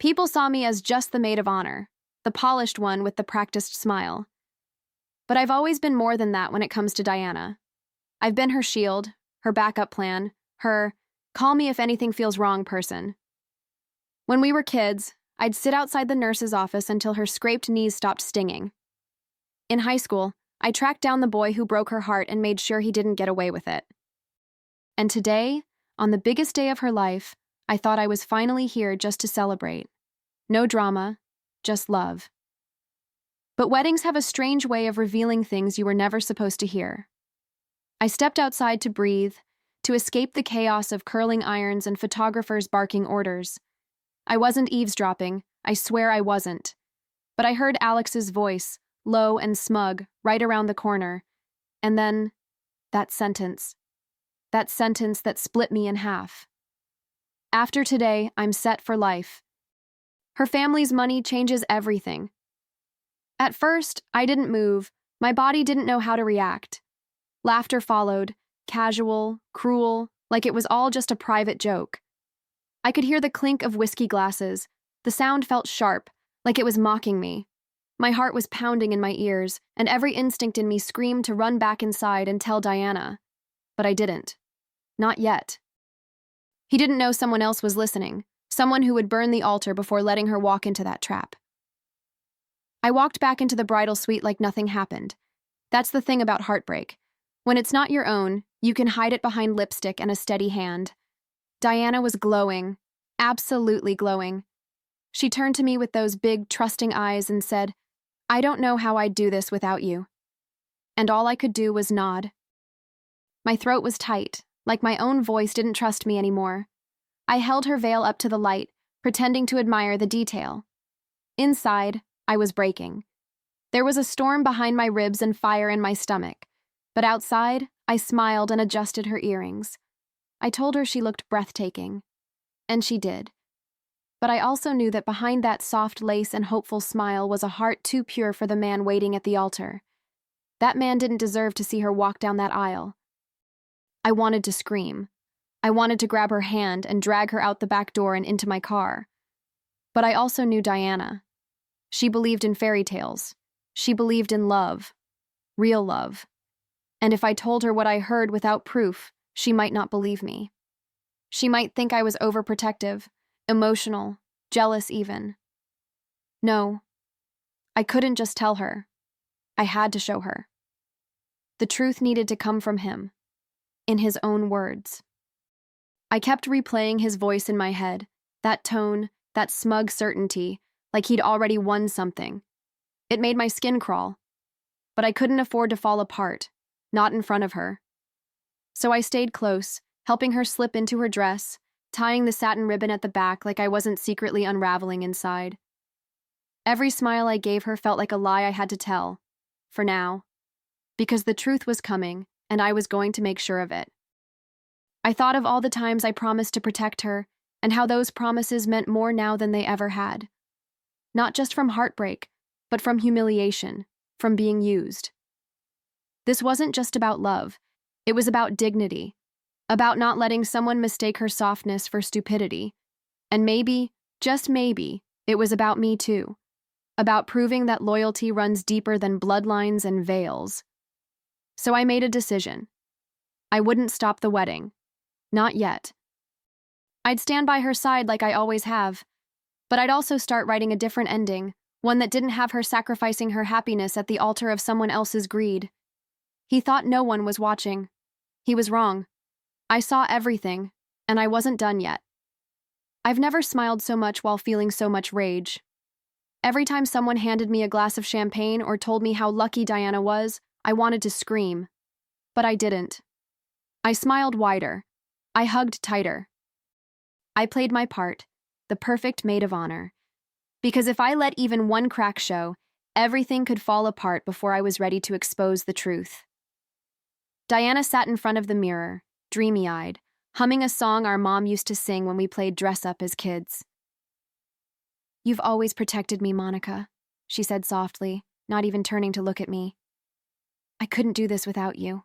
People saw me as just the maid of honor, the polished one with the practiced smile. But I've always been more than that when it comes to Diana. I've been her shield, her backup plan, her call me if anything feels wrong person. When we were kids, I'd sit outside the nurse's office until her scraped knees stopped stinging. In high school, I tracked down the boy who broke her heart and made sure he didn't get away with it. And today, on the biggest day of her life, I thought I was finally here just to celebrate. No drama, just love. But weddings have a strange way of revealing things you were never supposed to hear. I stepped outside to breathe, to escape the chaos of curling irons and photographers barking orders. I wasn't eavesdropping, I swear I wasn't. But I heard Alex's voice, low and smug, right around the corner. And then, that sentence that split me in half. After today, I'm set for life. Her family's money changes everything. At first, I didn't move. My body didn't know how to react. Laughter followed, casual, cruel, like it was all just a private joke. I could hear the clink of whiskey glasses. The sound felt sharp, like it was mocking me. My heart was pounding in my ears, and every instinct in me screamed to run back inside and tell Diana. But I didn't. Not yet. He didn't know someone else was listening, someone who would burn the altar before letting her walk into that trap. I walked back into the bridal suite like nothing happened. That's the thing about heartbreak. When it's not your own, you can hide it behind lipstick and a steady hand. Diana was glowing, absolutely glowing. She turned to me with those big, trusting eyes and said, "I don't know how I'd do this without you." And all I could do was nod. My throat was tight, like my own voice didn't trust me anymore. I held her veil up to the light, pretending to admire the detail. Inside, I was breaking. There was a storm behind my ribs and fire in my stomach, but outside, I smiled and adjusted her earrings. I told her she looked breathtaking, and she did. But I also knew that behind that soft lace and hopeful smile was a heart too pure for the man waiting at the altar. That man didn't deserve to see her walk down that aisle. I wanted to scream. I wanted to grab her hand and drag her out the back door and into my car. But I also knew Diana. She believed in fairy tales. She believed in love. Real love. And if I told her what I heard without proof, she might not believe me. She might think I was overprotective, emotional, jealous even. No, I couldn't just tell her. I had to show her. The truth needed to come from him, in his own words. I kept replaying his voice in my head, that tone, that smug certainty, like he'd already won something. It made my skin crawl. But I couldn't afford to fall apart, not in front of her. So I stayed close, helping her slip into her dress, tying the satin ribbon at the back like I wasn't secretly unraveling inside. Every smile I gave her felt like a lie I had to tell, for now, because the truth was coming, and I was going to make sure of it. I thought of all the times I promised to protect her, and how those promises meant more now than they ever had. Not just from heartbreak, but from humiliation, from being used. This wasn't just about love, it was about dignity, about not letting someone mistake her softness for stupidity. And maybe, just maybe, it was about me too. About proving that loyalty runs deeper than bloodlines and veils. So I made a decision. I wouldn't stop the wedding. Not yet. I'd stand by her side like I always have, but I'd also start writing a different ending, one that didn't have her sacrificing her happiness at the altar of someone else's greed. He thought no one was watching. He was wrong. I saw everything, and I wasn't done yet. I've never smiled so much while feeling so much rage. Every time someone handed me a glass of champagne or told me how lucky Diana was, I wanted to scream. But I didn't. I smiled wider. I hugged tighter. I played my part, the perfect maid of honor. Because if I let even one crack show, everything could fall apart before I was ready to expose the truth. Diana sat in front of the mirror, dreamy-eyed, humming a song our mom used to sing when we played dress-up as kids. "You've always protected me, Monica," she said softly, not even turning to look at me. "I couldn't do this without you."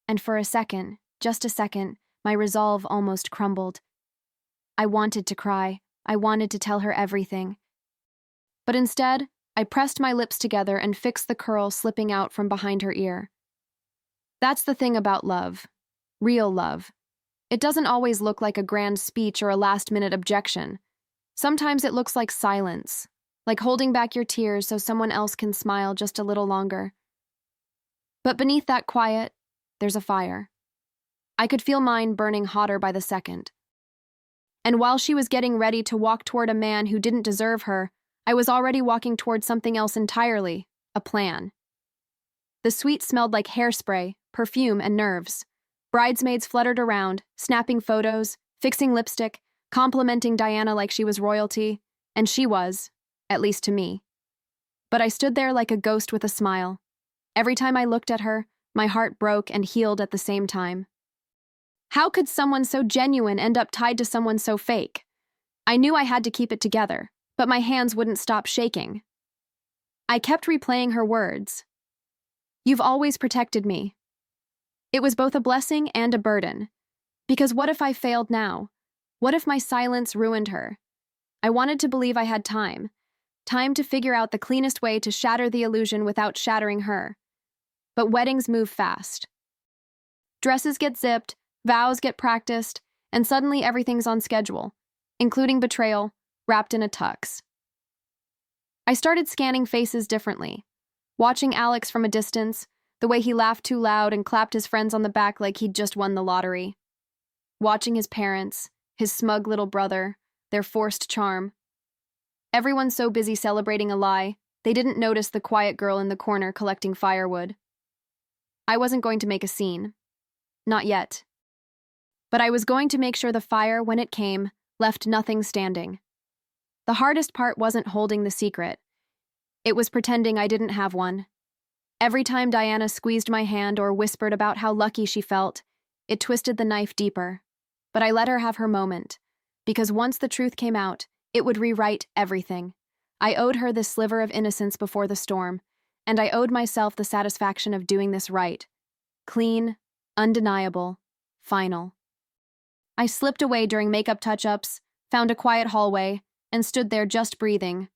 And for a second, just a second, my resolve almost crumbled. I wanted to cry, I wanted to tell her everything. But instead, I pressed my lips together and fixed the curl slipping out from behind her ear. That's the thing about love. Real love. It doesn't always look like a grand speech or a last-minute objection. Sometimes it looks like silence, like holding back your tears so someone else can smile just a little longer. But beneath that quiet, there's a fire. I could feel mine burning hotter by the second. And while she was getting ready to walk toward a man who didn't deserve her, I was already walking toward something else entirely, a plan. The suite smelled like hairspray, perfume, and nerves. Bridesmaids fluttered around, snapping photos, fixing lipstick, complimenting Diana like she was royalty, and she was, at least to me. But I stood there like a ghost with a smile. Every time I looked at her, my heart broke and healed at the same time. How could someone so genuine end up tied to someone so fake? I knew I had to keep it together, but my hands wouldn't stop shaking. I kept replaying her words. "You've always protected me." It was both a blessing and a burden. Because what if I failed now? What if my silence ruined her? I wanted to believe I had time. Time to figure out the cleanest way to shatter the illusion without shattering her. But weddings move fast. Dresses get zipped, vows get practiced, and suddenly everything's on schedule, including betrayal, wrapped in a tux. I started scanning faces differently, watching Alex from a distance, the way he laughed too loud and clapped his friends on the back like he'd just won the lottery. Watching his parents, his smug little brother, their forced charm. Everyone's so busy celebrating a lie, they didn't notice the quiet girl in the corner collecting firewood. I wasn't going to make a scene. Not yet. But I was going to make sure the fire, when it came, left nothing standing. The hardest part wasn't holding the secret. It was pretending I didn't have one. Every time Diana squeezed my hand or whispered about how lucky she felt, it twisted the knife deeper. But I let her have her moment, because once the truth came out, it would rewrite everything. I owed her this sliver of innocence before the storm, and I owed myself the satisfaction of doing this right. Clean, undeniable, final. I slipped away during makeup touch-ups, found a quiet hallway, and stood there just breathing.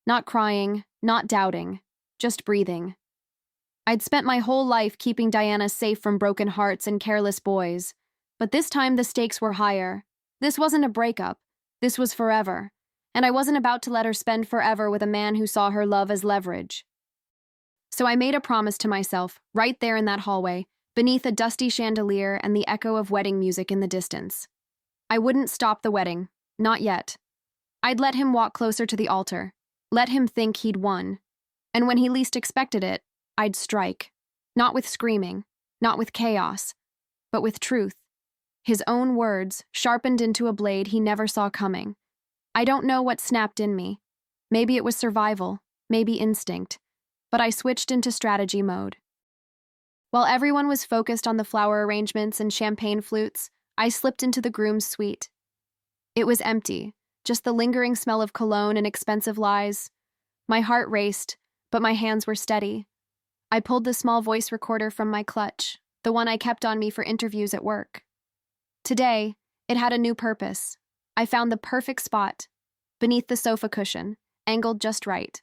Not crying, not doubting, just breathing. I'd spent my whole life keeping Diana safe from broken hearts and careless boys, but this time the stakes were higher. This wasn't a breakup. This was forever, and I wasn't about to let her spend forever with a man who saw her love as leverage. So I made a promise to myself, right there in that hallway, beneath a dusty chandelier and the echo of wedding music in the distance. I wouldn't stop the wedding, not yet. I'd let him walk closer to the altar, let him think he'd won, and when he least expected it, I'd strike. Not with screaming, not with chaos, but with truth. His own words, sharpened into a blade he never saw coming. I don't know what snapped in me. Maybe it was survival, maybe instinct, but I switched into strategy mode. While everyone was focused on the flower arrangements and champagne flutes, I slipped into the groom's suite. It was empty, just the lingering smell of cologne and expensive lies. My heart raced, but my hands were steady. I pulled the small voice recorder from my clutch, the one I kept on me for interviews at work. Today, it had a new purpose. I found the perfect spot, beneath the sofa cushion, angled just right.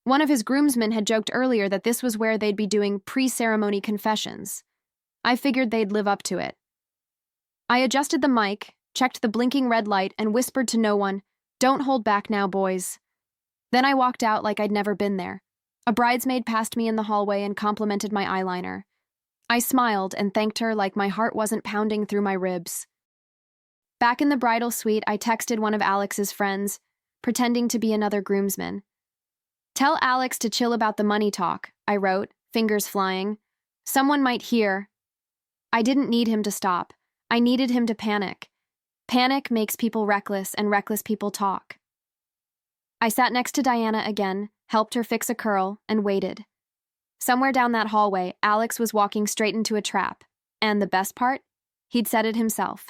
One of his groomsmen had joked earlier that this was where they'd be doing pre-ceremony confessions. I figured they'd live up to it. I adjusted the mic, checked the blinking red light, and whispered to no one, "Don't hold back now, boys." Then I walked out like I'd never been there. A bridesmaid passed me in the hallway and complimented my eyeliner. I smiled and thanked her like my heart wasn't pounding through my ribs. Back in the bridal suite, I texted one of Alex's friends, pretending to be another groomsman. "Tell Alex to chill about the money talk," I wrote, fingers flying. "Someone might hear." I didn't need him to stop. I needed him to panic. Panic makes people reckless, and reckless people talk. I sat next to Diana again, helped her fix a curl, and waited. Somewhere down that hallway, Alex was walking straight into a trap. And the best part? He'd set it himself.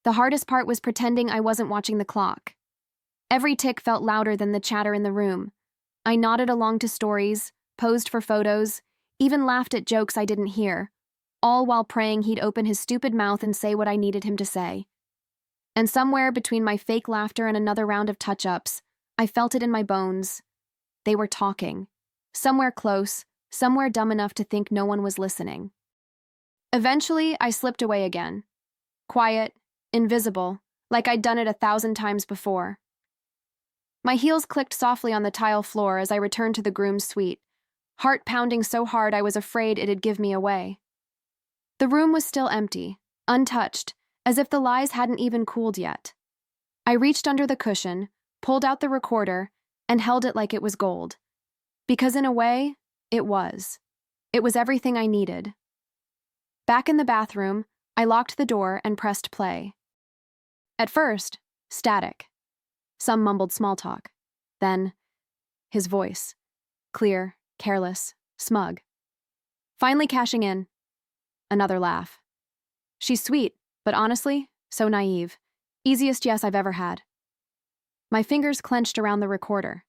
The hardest part was pretending I wasn't watching the clock. Every tick felt louder than the chatter in the room. I nodded along to stories, posed for photos, even laughed at jokes I didn't hear, all while praying he'd open his stupid mouth and say what I needed him to say. And somewhere between my fake laughter and another round of touch-ups, I felt it in my bones. They were talking. Somewhere close, somewhere dumb enough to think no one was listening. Eventually, I slipped away again. Quiet, invisible, like I'd done it 1,000 times before. My heels clicked softly on the tile floor as I returned to the groom's suite, heart pounding so hard I was afraid it'd give me away. The room was still empty, untouched, as if the lies hadn't even cooled yet. I reached under the cushion, pulled out the recorder, and held it like it was gold. Because in a way, it was. It was everything I needed. Back in the bathroom, I locked the door and pressed play. At first, static. Some mumbled small talk. Then, his voice. Clear, careless, smug. Finally cashing in. Another laugh. She's sweet, but honestly, so naive. Easiest yes I've ever had. My fingers clenched around the recorder.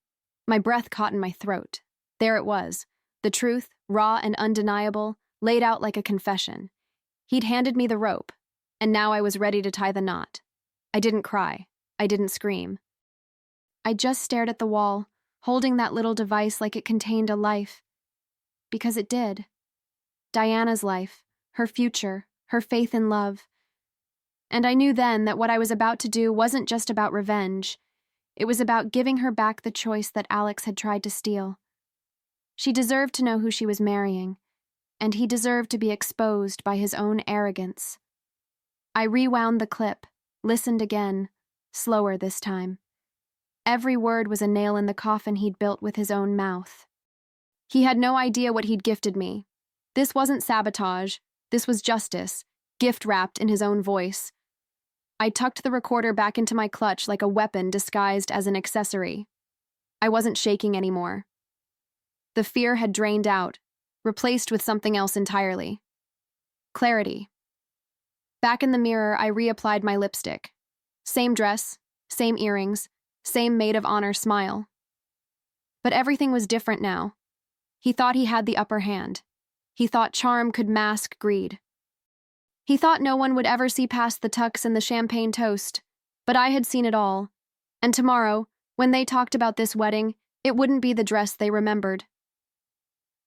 My breath caught in my throat. There it was. The truth, raw and undeniable, laid out like a confession. He'd handed me the rope, and now I was ready to tie the knot. I didn't cry. I didn't scream. I just stared at the wall, holding that little device like it contained a life. Because it did. Diana's life, her future, her faith in love. And I knew then that what I was about to do wasn't just about revenge. It was about giving her back the choice that Alex had tried to steal. She deserved to know who she was marrying, and he deserved to be exposed by his own arrogance. I rewound the clip, listened again, slower this time. Every word was a nail in the coffin he'd built with his own mouth. He had no idea what he'd gifted me. This wasn't sabotage. This was justice, gift-wrapped in his own voice. I tucked the recorder back into my clutch like a weapon disguised as an accessory. I wasn't shaking anymore. The fear had drained out, replaced with something else entirely. Clarity. Back in the mirror, I reapplied my lipstick. Same dress, same earrings, same maid of honor smile. But everything was different now. He thought he had the upper hand. He thought charm could mask greed. He thought no one would ever see past the tux and the champagne toast, but I had seen it all. And tomorrow, when they talked about this wedding, it wouldn't be the dress they remembered.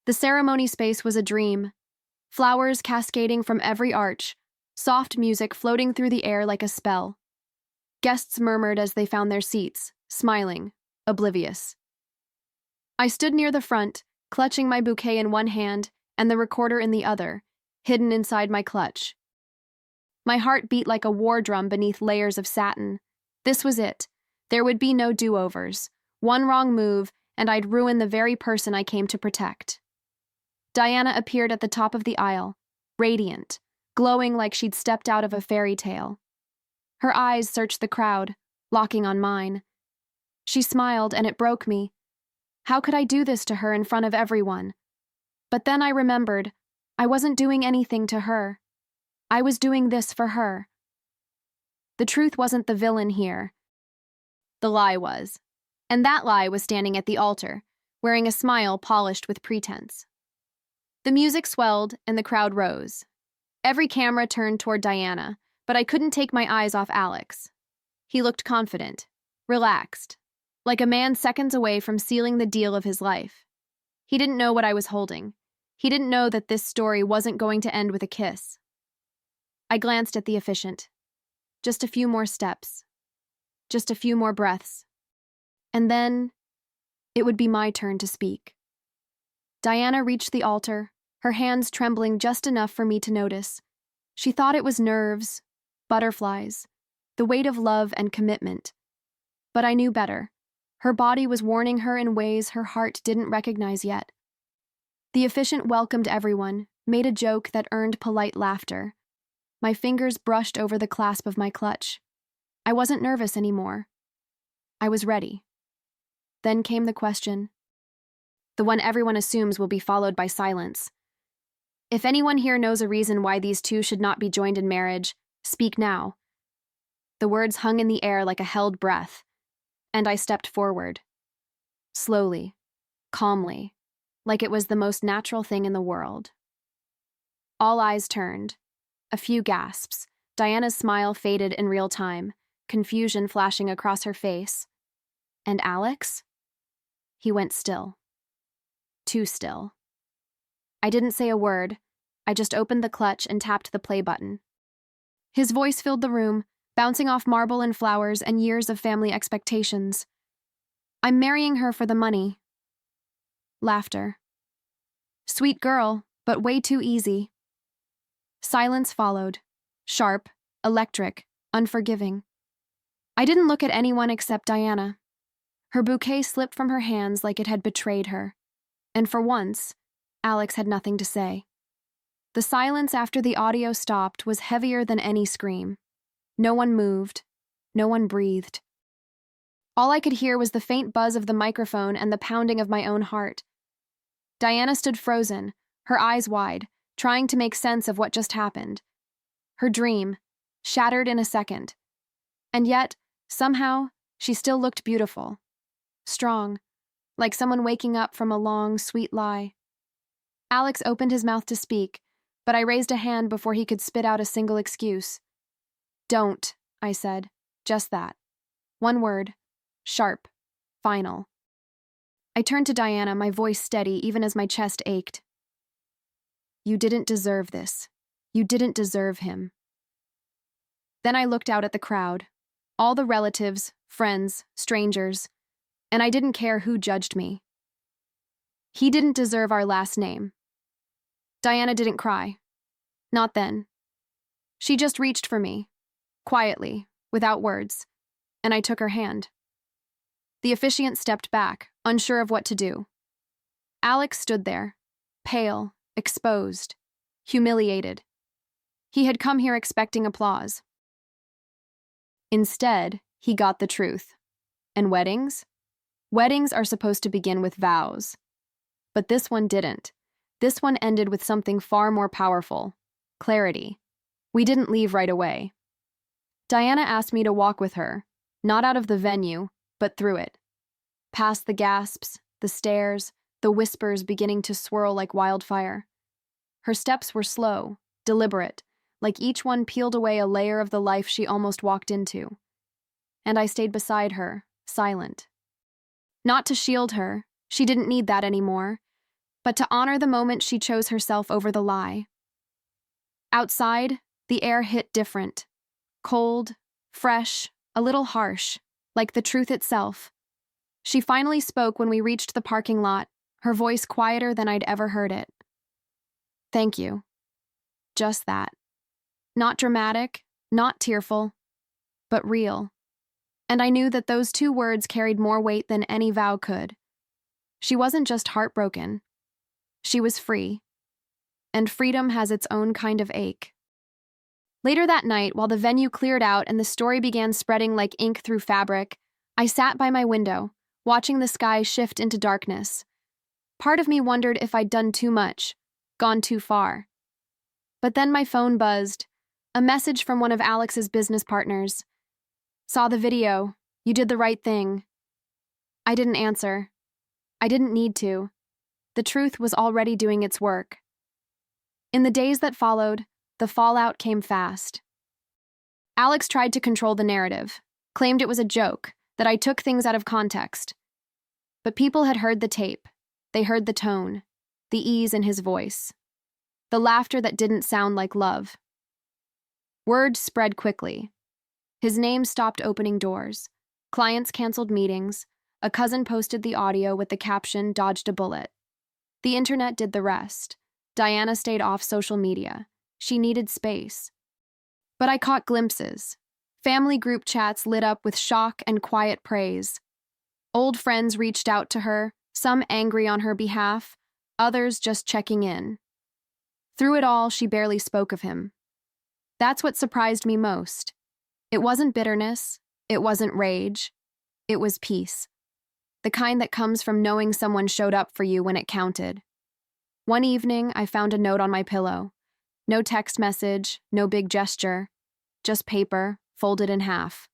The ceremony space was a dream. Flowers cascading from every arch, soft music floating through the air like a spell. Guests murmured as they found their seats, smiling, oblivious. I stood near the front, clutching my bouquet in one hand and the recorder in the other, hidden inside my clutch. My heart beat like a war drum beneath layers of satin. This was it. There would be no do-overs. One wrong move, and I'd ruin the very person I came to protect. Diana appeared at the top of the aisle, radiant, glowing like she'd stepped out of a fairy tale. Her eyes searched the crowd, locking on mine. She smiled, and it broke me. How could I do this to her in front of everyone? But then I remembered, I wasn't doing anything to her. I was doing this for her. The truth wasn't the villain here. The lie was. And that lie was standing at the altar, wearing a smile polished with pretense. The music swelled, and the crowd rose. Every camera turned toward Diana, but I couldn't take my eyes off Alex. He looked confident, relaxed, like a man seconds away from sealing the deal of his life. He didn't know what I was holding. He didn't know that this story wasn't going to end with a kiss. I glanced at the officiant. Just a few more steps. Just a few more breaths. And then, it would be my turn to speak. Diana reached the altar, her hands trembling just enough for me to notice. She thought it was nerves, butterflies, the weight of love and commitment. But I knew better. Her body was warning her in ways her heart didn't recognize yet. The officiant welcomed everyone, made a joke that earned polite laughter. My fingers brushed over the clasp of my clutch. I wasn't nervous anymore. I was ready. Then came the question. The one everyone assumes will be followed by silence. If anyone here knows a reason why these two should not be joined in marriage, speak now. The words hung in the air like a held breath, and I stepped forward. Slowly, calmly, like it was the most natural thing in the world. All eyes turned. A few gasps. Diana's smile faded in real time. confusion flashing across her face. And Alex? He went still. Too still. I didn't say a word. I just opened the clutch and tapped the play button. His voice filled the room, bouncing off marble and flowers and years of family expectations. I'm marrying her for the money. Laughter. Sweet girl, but way too easy. Silence followed. Sharp, electric, unforgiving. I didn't look at anyone except Diana. Her bouquet slipped from her hands like it had betrayed her. And for once, Alex had nothing to say. The silence after the audio stopped was heavier than any scream. No one moved. No one breathed. All I could hear was the faint buzz of the microphone and the pounding of my own heart. Diana stood frozen, her eyes wide, trying to make sense of what just happened. Her dream, shattered in a second. And yet, somehow, she still looked beautiful. Strong, like someone waking up from a long, sweet lie. Alex opened his mouth to speak, but I raised a hand before he could spit out a single excuse. Don't, I said. Just that. One word. Sharp. Final. I turned to Diana, my voice steady even as my chest ached. You didn't deserve this. You didn't deserve him. Then I looked out at the crowd. All the relatives, friends, strangers, and I didn't care who judged me. He didn't deserve our last name. Diana didn't cry. Not then. She just reached for me, quietly, without words, and I took her hand. The officiant stepped back, unsure of what to do. Alex stood there, pale, exposed, humiliated. He had come here expecting applause. Instead, he got the truth. And weddings? Weddings are supposed to begin with vows. But this one didn't. This one ended with something far more powerful. Clarity. We didn't leave right away. Diana asked me to walk with her, not out of the venue, but through it. Past the gasps, the stares, the whispers beginning to swirl like wildfire. Her steps were slow, deliberate, like each one peeled away a layer of the life she almost walked into. And I stayed beside her, silent. Not to shield her, she didn't need that anymore, but to honor the moment she chose herself over the lie. Outside, the air hit different. Cold, fresh, a little harsh, like the truth itself. She finally spoke when we reached the parking lot, her voice quieter than I'd ever heard it. Thank you. Just that. Not dramatic, not tearful, but real. And I knew that those two words carried more weight than any vow could. She wasn't just heartbroken. She was free. And freedom has its own kind of ache. Later that night, while the venue cleared out and the story began spreading like ink through fabric, I sat by my window, watching the sky shift into darkness. Part of me wondered if I'd done too much, gone too far. But then my phone buzzed, a message from one of Alex's business partners. Saw the video. You did the right thing. I didn't answer. I didn't need to. The truth was already doing its work. In the days that followed, the fallout came fast. Alex tried to control the narrative, claimed it was a joke, that I took things out of context. But people had heard the tape. They heard the tone, the ease in his voice, the laughter that didn't sound like love. Word spread quickly. His name stopped opening doors. Clients canceled meetings. A cousin posted the audio with the caption, "Dodged a bullet." The internet did the rest. Diana stayed off social media. She needed space. But I caught glimpses. Family group chats lit up with shock and quiet praise. Old friends reached out to her, some angry on her behalf, others just checking in. Through it all, she barely spoke of him. That's what surprised me most. It wasn't bitterness. It wasn't rage. It was peace. The kind that comes from knowing someone showed up for you when it counted. One evening, I found a note on my pillow. No text message, no big gesture, just paper, folded in half.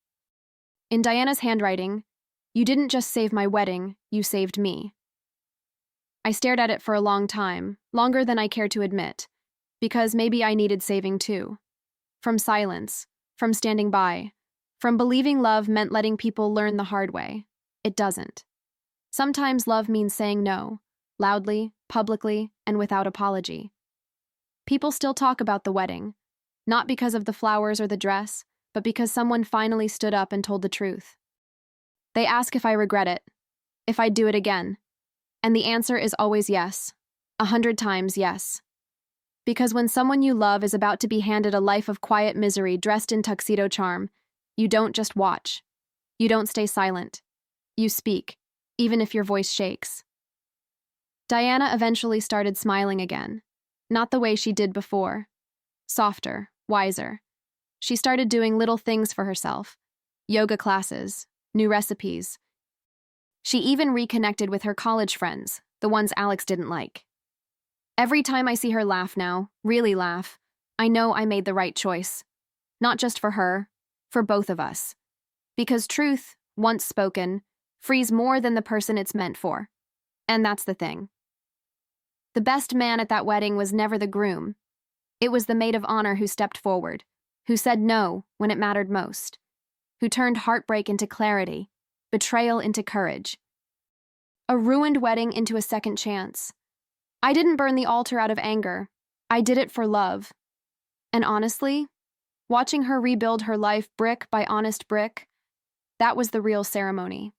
In Diana's handwriting, "You didn't just save my wedding, you saved me." I stared at it for a long time, longer than I cared to admit, because maybe I needed saving too. From silence, from standing by, From believing love meant letting people learn the hard way. It doesn't. Sometimes love means saying no, loudly, publicly, and without apology. People still talk about the wedding, not because of the flowers or the dress, but because someone finally stood up and told the truth. They ask if I regret it, if I'd do it again. And the answer is always yes, 100 times yes. Because when someone you love is about to be handed a life of quiet misery dressed in tuxedo charm, you don't just watch. You don't stay silent. You speak, even if your voice shakes. Diana eventually started smiling again, not the way she did before. Softer, wiser. She started doing little things for herself. Yoga classes, new recipes. She even reconnected with her college friends, the ones Alex didn't like. Every time I see her laugh now, really laugh, I know I made the right choice. Not just for her, for both of us. Because truth, once spoken, frees more than the person it's meant for. And that's the thing. The best man at that wedding was never the groom. It was the maid of honor who stepped forward, who said no when it mattered most, who turned heartbreak into clarity, betrayal into courage. A ruined wedding into a second chance. I didn't burn the altar out of anger. I did it for love. And honestly, watching her rebuild her life brick by honest brick, that was the real ceremony.